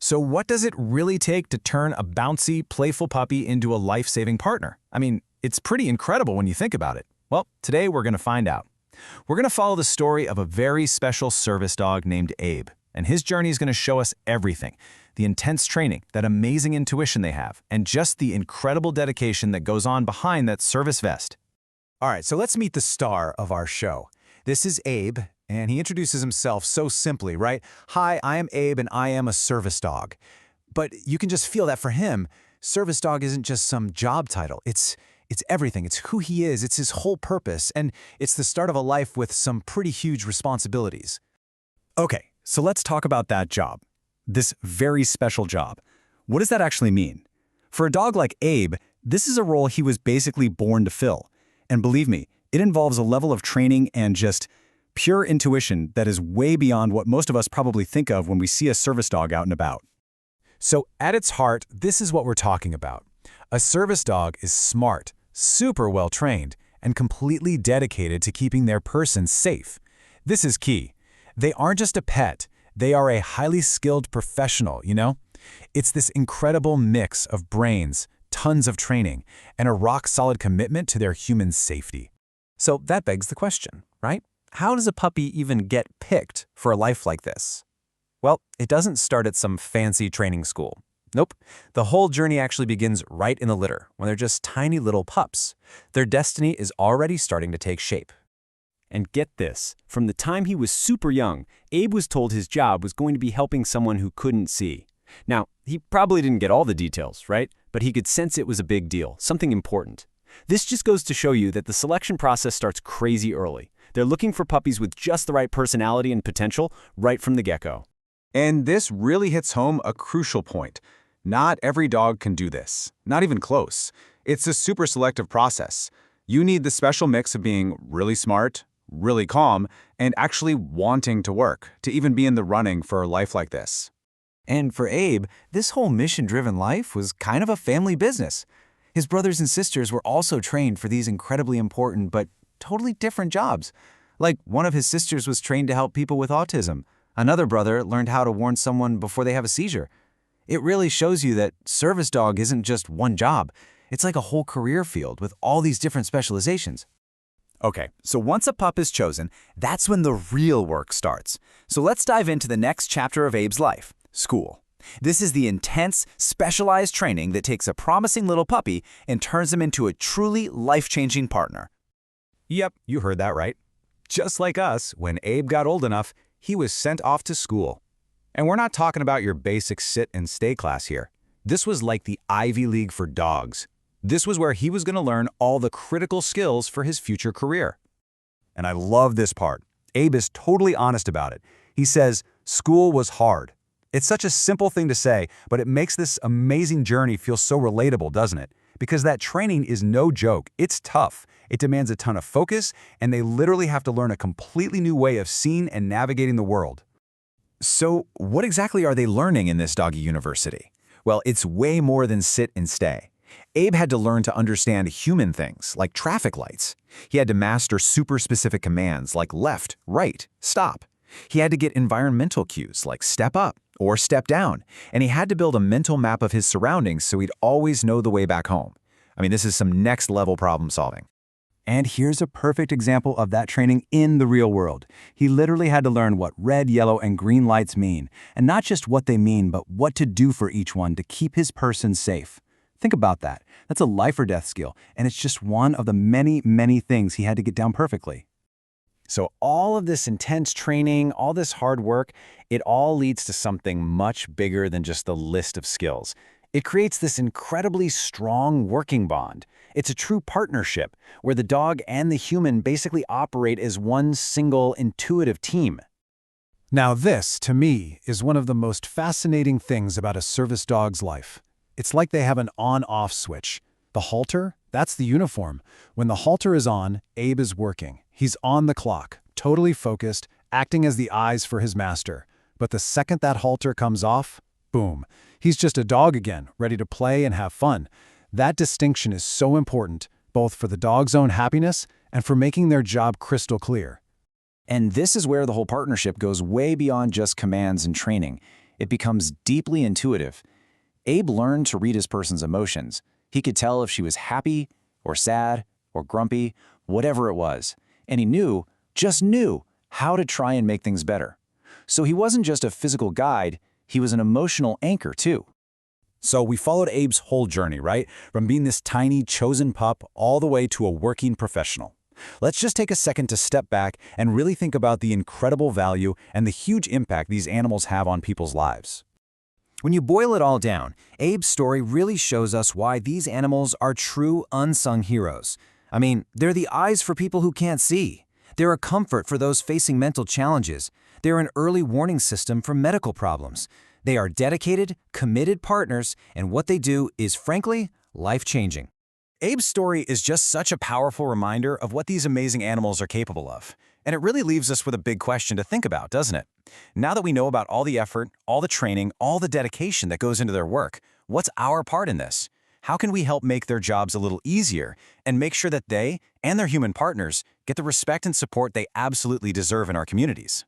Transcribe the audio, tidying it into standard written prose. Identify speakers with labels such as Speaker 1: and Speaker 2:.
Speaker 1: So what does it really take to turn a bouncy, playful puppy into a life-saving partner? I mean, it's pretty incredible when you think about it. Well, today we're going to find out. We're going to follow the story of a very special service dog named Abe, and his journey is going to show us everything. The intense training, that amazing intuition they have, and just the incredible dedication that goes on behind that service vest.
Speaker 2: All right, so let's meet the star of our show. This is Abe, and he introduces himself so simply, right? Hi, I am Abe, and I am a service dog. But you can just feel that for him, service dog isn't just some job title. It's everything. It's who he is. It's his whole purpose, and it's the start of a life with some pretty huge responsibilities.
Speaker 3: Okay, so let's talk about that job. This very special job. What does that actually mean? For a dog like Abe, this is a role he was basically born to fill. And believe me, it involves a level of training and just pure intuition that is way beyond what most of us probably think of when we see a service dog out and about.
Speaker 2: So at its heart, this is what we're talking about. A service dog is smart, super well-trained, and completely dedicated to keeping their person safe. This is key. They aren't just a pet. They are a highly skilled professional, you know? It's this incredible mix of brains, tons of training, and a rock-solid commitment to their human safety.
Speaker 4: So that begs the question, right? How does a puppy even get picked for a life like this? Well, it doesn't start at some fancy training school. Nope. The whole journey actually begins right in the litter, when they're just tiny little pups. Their destiny is already starting to take shape.
Speaker 3: And get this, from the time he was super young, Abe was told his job was going to be helping someone who couldn't see. Now, he probably didn't get all the details, right? But he could sense it was a big deal, something important. This just goes to show you that the selection process starts crazy early. They're looking for puppies with just the right personality and potential right from the get-go.
Speaker 2: And this really hits home a crucial point. Not every dog can do this, not even close. It's a super selective process. You need the special mix of being really smart, really calm, and actually wanting to work, to even be in the running for a life like this.
Speaker 4: And for Abe, this whole mission-driven life was kind of a family business. His brothers and sisters were also trained for these incredibly important but totally different jobs. Like, one of his sisters was trained to help people with autism. Another brother learned how to warn someone before they have a seizure. It really shows you that service dog isn't just one job. It's like a whole career field with all these different specializations.
Speaker 3: Okay, so once a pup is chosen, that's when the real work starts. So let's dive into the next chapter of Abe's life, school. This is the intense, specialized training that takes a promising little puppy and turns him into a truly life-changing partner.
Speaker 2: Yep, you heard that right. Just like us, when Abe got old enough, he was sent off to school. And we're not talking about your basic sit and stay class here. This was like the Ivy League for dogs. This was where he was going to learn all the critical skills for his future career.
Speaker 5: And I love this part. Abe is totally honest about it. He says, school was hard. It's such a simple thing to say, but it makes this amazing journey feel so relatable, doesn't it? Because that training is no joke. It's tough. It demands a ton of focus, and they literally have to learn a completely new way of seeing and navigating the world.
Speaker 3: So what exactly are they learning in this doggy university? Well, it's way more than sit and stay. Abe had to learn to understand human things, like traffic lights. He had to master super specific commands like left, right, stop. He had to get environmental cues like step up or step down, and he had to build a mental map of his surroundings so he'd always know the way back home. I mean, this is some next-level problem solving.
Speaker 5: And here's a perfect example of that training in the real world. He literally had to learn what red, yellow, and green lights mean, and not just what they mean, but what to do for each one to keep his person safe. Think about that. That's a life or death skill, and it's just one of the many, many things he had to get down perfectly.
Speaker 1: So all of this intense training, all this hard work, it all leads to something much bigger than just the list of skills. It creates this incredibly strong working bond. It's a true partnership where the dog and the human basically operate as one single intuitive team.
Speaker 2: Now this, to me, is one of the most fascinating things about a service dog's life. It's like they have an on-off switch. The halter, that's the uniform. When the halter is on, Abe is working. He's on the clock, totally focused, acting as the eyes for his master. But the second that halter comes off, boom, he's just a dog again, ready to play and have fun. That distinction is so important, both for the dog's own happiness and for making their job crystal clear.
Speaker 3: And this is where the whole partnership goes way beyond just commands and training.
Speaker 4: It becomes deeply intuitive. Abe learned to read his person's emotions. He could tell if she was happy or sad or grumpy, whatever it was. And he knew, just knew, how to try and make things better. So he wasn't just a physical guide, he was an emotional anchor too.
Speaker 5: So we followed Abe's whole journey, right? From being this tiny, chosen pup all the way to a working professional. Let's just take a second to step back and really think about the incredible value and the huge impact these animals have on people's lives.
Speaker 3: When you boil it all down, Abe's story really shows us why these animals are true unsung heroes. I mean, they're the eyes for people who can't see. They're a comfort for those facing mental challenges. They're an early warning system for medical problems. They are dedicated, committed partners, and what they do is, frankly, life-changing.
Speaker 1: Abe's story is just such a powerful reminder of what these amazing animals are capable of. And it really leaves us with a big question to think about, doesn't it? Now that we know about all the effort, all the training, all the dedication that goes into their work, what's our part in this? How can we help make their jobs a little easier and make sure that they and their human partners get the respect and support they absolutely deserve in our communities?